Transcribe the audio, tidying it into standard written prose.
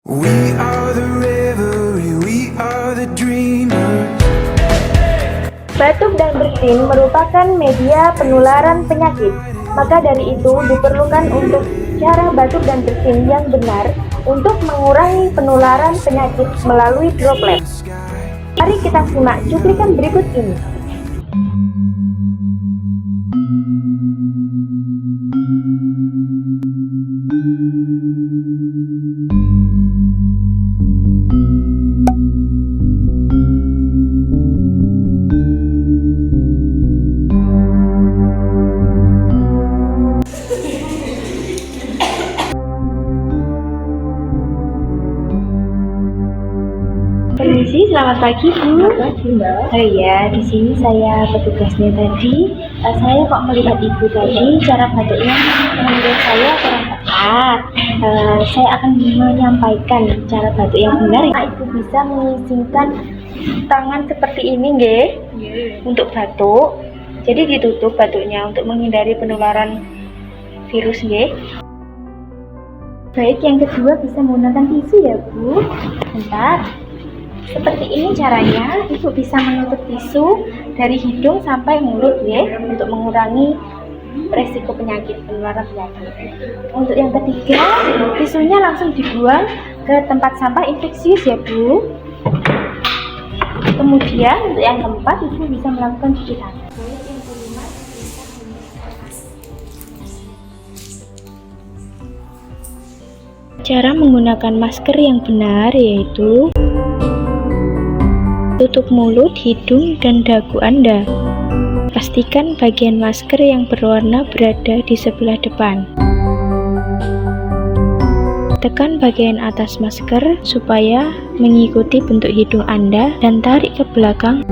We are the river, we are the dreamers. Batuk dan bersin merupakan media penularan penyakit. Maka dari itu diperlukan untuk cara batuk dan bersin yang benar untuk mengurangi penularan penyakit melalui droplet. Mari kita simak cuplikan berikut ini. Permisi, selamat pagi Bu. Selamat pagi Mbak. Oh iya, di sini saya petugasnya tadi. Saya kok melihat Ibu tadi cara batuknya menurut saya kurang tepat. Saya akan menyampaikan cara batuk yang benar. Ibu bisa mengisingkan tangan seperti ini, nggih, untuk batuk. Jadi ditutup batuknya untuk menghindari penularan virus, nggih. Baik, yang kedua bisa menggunakan tisu ya Bu. Bentar. Seperti ini caranya, Ibu bisa menutup tisu dari hidung sampai mulut ya, untuk mengurangi resiko penyakit, penularan penyakit. Untuk yang ketiga, tisunya langsung dibuang ke tempat sampah infeksius ya Bu. Kemudian untuk yang keempat, Ibu bisa melakukan cuci tangan. Cara menggunakan masker yang benar yaitu tutup mulut, hidung, dan dagu Anda. Pastikan bagian masker yang berwarna berada di sebelah depan. Tekan bagian atas masker supaya mengikuti bentuk hidung Anda dan tarik ke belakang.